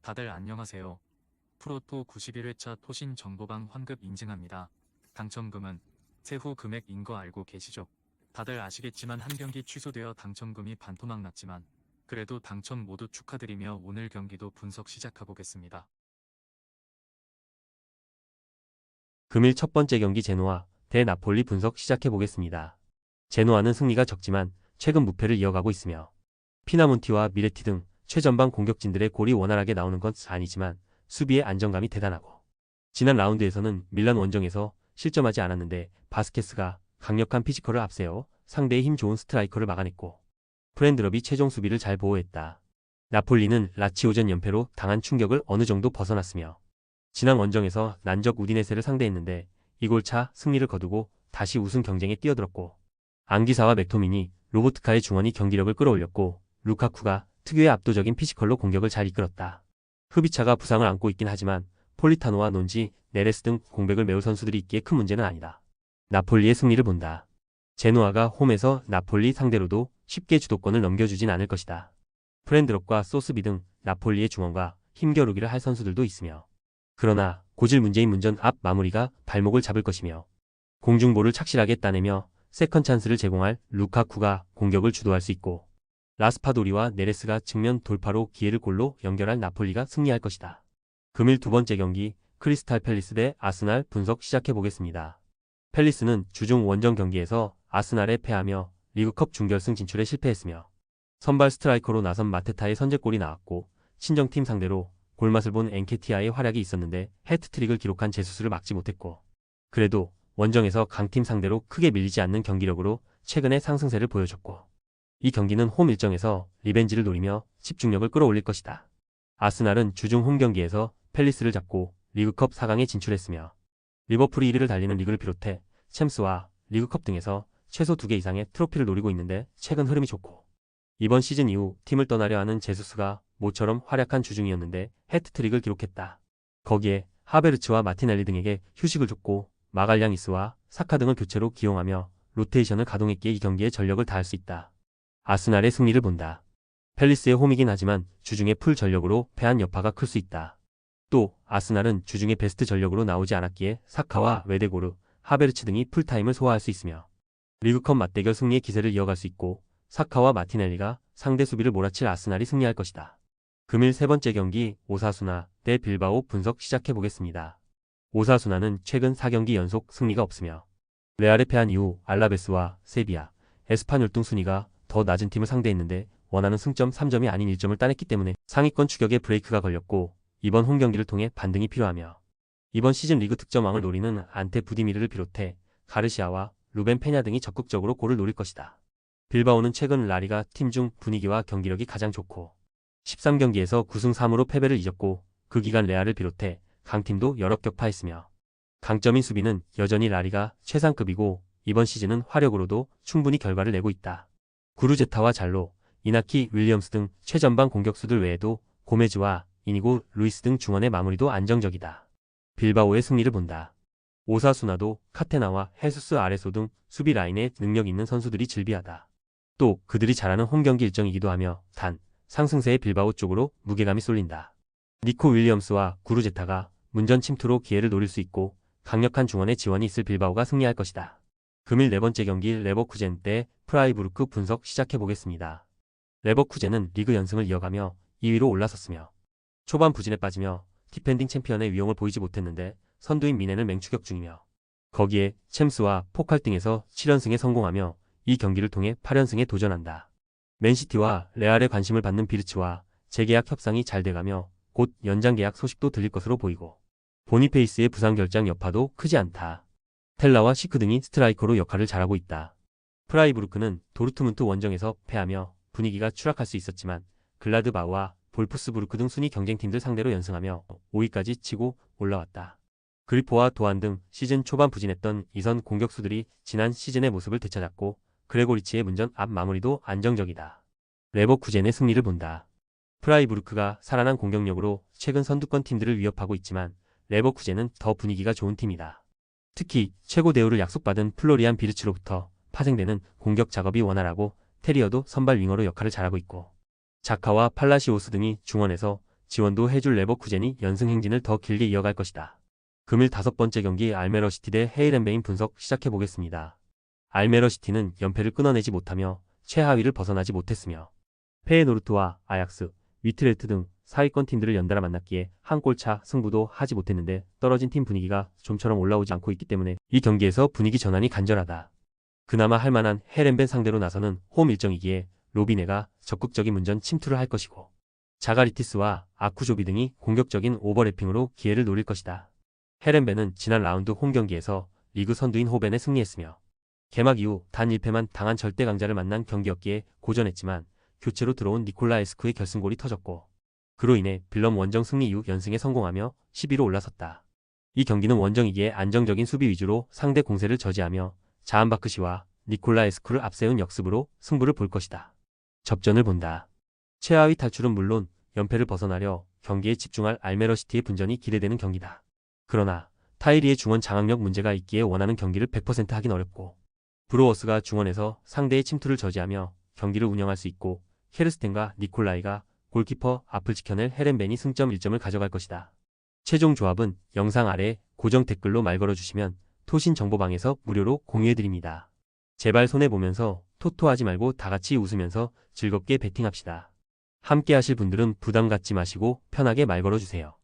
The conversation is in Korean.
다들 안녕하세요. 프로토 91회차 토신 정보방 환급 인증합니다. 당첨금은 세후 금액인 거 알고 계시죠? 다들 아시겠지만 한 경기 취소되어 당첨금이 반토막 났지만 그래도 당첨 모두 축하드리며 오늘 경기도 분석 시작해보겠습니다. 금일 첫 번째 경기 제노아 대 나폴리 분석 시작해보겠습니다. 제노아는 승리가 적지만 최근 무패를 이어가고 있으며 피나몬티와 미레티 등 최전방 공격진들의 골이 원활하게 나오는 건 아니지만 수비의 안정감이 대단하고 지난 라운드에서는 밀란 원정에서 실점하지 않았는데 바스케스가 강력한 피지컬을 앞세워 상대의 힘 좋은 스트라이커를 막아냈고 프렌드럽이 최종 수비를 잘 보호했다. 나폴리는 라치오전 연패로 당한 충격을 어느 정도 벗어났으며 지난 원정에서 난적 우디네세를 상대했는데 2골차 승리를 거두고 다시 우승 경쟁에 뛰어들었고 앙기사와 맥토미니, 로보트카의 중원이 경기력을 끌어올렸고 루카쿠가 특유의 압도적인 피지컬로 공격을 잘 이끌었다. 흐비차가 부상을 안고 있긴 하지만 폴리타노와 논지, 네레스 등 공백을 메울 선수들이 있기에 큰 문제는 아니다. 나폴리의 승리를 본다. 제노아가 홈에서 나폴리 상대로도 쉽게 주도권을 넘겨주진 않을 것이다. 프렌드럽과 소스비 등 나폴리의 중원과 힘겨루기를 할 선수들도 있으며 그러나 고질 문제인 문전 앞 마무리가 발목을 잡을 것이며 공중볼을 착실하게 따내며 세컨 찬스를 제공할 루카쿠가 공격을 주도할 수 있고 라스파도리와 네레스가 측면 돌파로 기회를 골로 연결할 나폴리가 승리할 것이다. 금일 두 번째 경기 크리스탈 팰리스 대 아스날 분석 시작해보겠습니다. 팰리스는 주중 원정 경기에서 아스날에 패하며 리그컵 준결승 진출에 실패했으며 선발 스트라이커로 나선 마테타의 선제골이 나왔고 친정팀 상대로 골맛을 본 엔케티아의 활약이 있었는데 해트트릭을 기록한 제수스를 막지 못했고 그래도 원정에서 강팀 상대로 크게 밀리지 않는 경기력으로 최근의 상승세를 보여줬고 이 경기는 홈 일정에서 리벤지를 노리며 집중력을 끌어올릴 것이다. 아스날은 주중 홈 경기에서 팰리스를 잡고 리그컵 4강에 진출했으며 리버풀이 1위를 달리는 리그를 비롯해 챔스와 리그컵 등에서 최소 2개 이상의 트로피를 노리고 있는데 최근 흐름이 좋고 이번 시즌 이후 팀을 떠나려 하는 제수스가 모처럼 활약한 주중이었는데 해트트릭을 기록했다. 거기에 하베르츠와 마티넬리 등에게 휴식을 줬고 마갈량이스와 사카 등을 교체로 기용하며 로테이션을 가동했기에 이 경기에 전력을 다할 수 있다. 아스날의 승리를 본다. 팰리스의 홈이긴 하지만 주중에 풀 전력으로 패한 여파가 클 수 있다. 또 아스날은 주중에 베스트 전력으로 나오지 않았기에 사카와 웨데고르, 하베르츠 등이 풀타임을 소화할 수 있으며 리그컵 맞대결 승리의 기세를 이어갈 수 있고 사카와 마티넬리가 상대 수비를 몰아칠 아스날이 승리할 것이다. 금일 세 번째 경기 오사수나 대 빌바오 분석 시작해보겠습니다. 오사수나는 최근 4경기 연속 승리가 없으며 레알에 패한 이후 알라베스와 세비야, 에스파뇰 등 순위가 더 낮은 팀을 상대했는데 원하는 승점 3점이 아닌 1점을 따냈기 때문에 상위권 추격에 브레이크가 걸렸고 이번 홈경기를 통해 반등이 필요하며 이번 시즌 리그 득점왕을 노리는 안테 부디미르를 비롯해 가르시아와 루벤 페냐 등이 적극적으로 골을 노릴 것이다. 빌바오는 최근 라리가 팀 중 분위기와 경기력이 가장 좋고 13경기에서 9승 3무로 패배를 잊었고 그 기간 레알을 비롯해 강팀도 여러 격파했으며 강점인 수비는 여전히 라리가 최상급이고 이번 시즌은 화력으로도 충분히 결과를 내고 있다. 구르제타와 잘로, 이나키 윌리엄스 등 최전방 공격수들 외에도 고메즈와 이니고 루이스 등 중원의 마무리도 안정적이다. 빌바오의 승리를 본다. 오사수나도 카테나와 헤수스 아레소 등 수비 라인에 능력 있는 선수들이 즐비하다. 또 그들이 잘하는 홈경기 일정이기도 하며 단 상승세의 빌바오 쪽으로 무게감이 쏠린다. 니코 윌리엄스와 구르제타가 문전 침투로 기회를 노릴 수 있고 강력한 중원의 지원이 있을 빌바오가 승리할 것이다. 금일 네 번째 경기 레버쿠젠 대 프라이부르크 분석 시작해보겠습니다. 레버쿠젠은 리그 연승을 이어가며 2위로 올라섰으며 초반 부진에 빠지며 디펜딩 챔피언의 위용을 보이지 못했는데 선두인 미넨을 맹추격 중이며 거기에 챔스와 포칼 등에서 7연승에 성공하며 이 경기를 통해 8연승에 도전한다. 맨시티와 레알의 관심을 받는 비르츠와 재계약 협상이 잘 돼가며 곧 연장 계약 소식도 들릴 것으로 보이고 보니페이스의 부상 결장 여파도 크지 않다. 텔라와 시크 등이 스트라이커로 역할을 잘하고 있다. 프라이부르크는 도르트문트 원정에서 패하며 분위기가 추락할 수 있었지만 글라드바우와 볼프스부르크 등 순위 경쟁팀들 상대로 연승하며 5위까지 치고 올라왔다. 그리포와 도안 등 시즌 초반 부진했던 이선 공격수들이 지난 시즌의 모습을 되찾았고 그레고리치의 문전 앞 마무리도 안정적이다. 레버쿠젠의 승리를 본다. 프라이부르크가 살아난 공격력으로 최근 선두권 팀들을 위협하고 있지만 레버쿠젠은 더 분위기가 좋은 팀이다. 특히 최고 대우를 약속받은 플로리안 비르츠로부터 파생되는 공격 작업이 원활하고 테리어도 선발 윙어로 역할을 잘하고 있고 자카와 팔라시오스 등이 중원에서 지원도 해줄 레버쿠젠이 연승 행진을 더 길게 이어갈 것이다. 금일 5번째 경기 알메러시티 대 헤이렌베인 분석 시작해보겠습니다. 알메러시티는 연패를 끊어내지 못하며 최하위를 벗어나지 못했으며 페에노르트와 아약스, 위트레트 등 사위권 팀들을 연달아 만났기에 한 골차 승부도 하지 못했는데 떨어진 팀 분위기가 좀처럼 올라오지 않고 있기 때문에 이 경기에서 분위기 전환이 간절하다. 그나마 할만한 헤렌벤 상대로 나서는 홈 일정이기에 로비네가 적극적인 문전 침투를 할 것이고 자가리티스와 아쿠조비 등이 공격적인 오버래핑으로 기회를 노릴 것이다. 헤렌벤은 지난 라운드 홈 경기에서 리그 선두인 호벤에 승리했으며 개막 이후 단 1패만 당한 절대 강자를 만난 경기였기에 고전했지만 교체로 들어온 니콜라 에스쿠의 결승골이 터졌고 그로 인해 빌럼 원정 승리 이후 연승에 성공하며 10위로 올라섰다. 이 경기는 원정이기에 안정적인 수비 위주로 상대 공세를 저지하며 자한바크시와 니콜라 에스쿠를 앞세운 역습으로 승부를 볼 것이다. 접전을 본다. 최하위 탈출은 물론 연패를 벗어나려 경기에 집중할 알메러시티의 분전이 기대되는 경기다. 그러나 타이리의 중원 장악력 문제가 있기에 원하는 경기를 100% 하긴 어렵고 브로워스가 중원에서 상대의 침투를 저지하며 경기를 운영할 수 있고 케르스텐과 니콜라이가 골키퍼 앞을 지켜낼 헤렌벤이 승점 1점을 가져갈 것이다. 최종 조합은 영상 아래 고정 댓글로 말 걸어주시면 토신 정보방에서 무료로 공유해드립니다. 제발 손해보면서 토토하지 말고 다같이 웃으면서 즐겁게 베팅합시다. 함께 하실 분들은 부담 갖지 마시고 편하게 말 걸어주세요.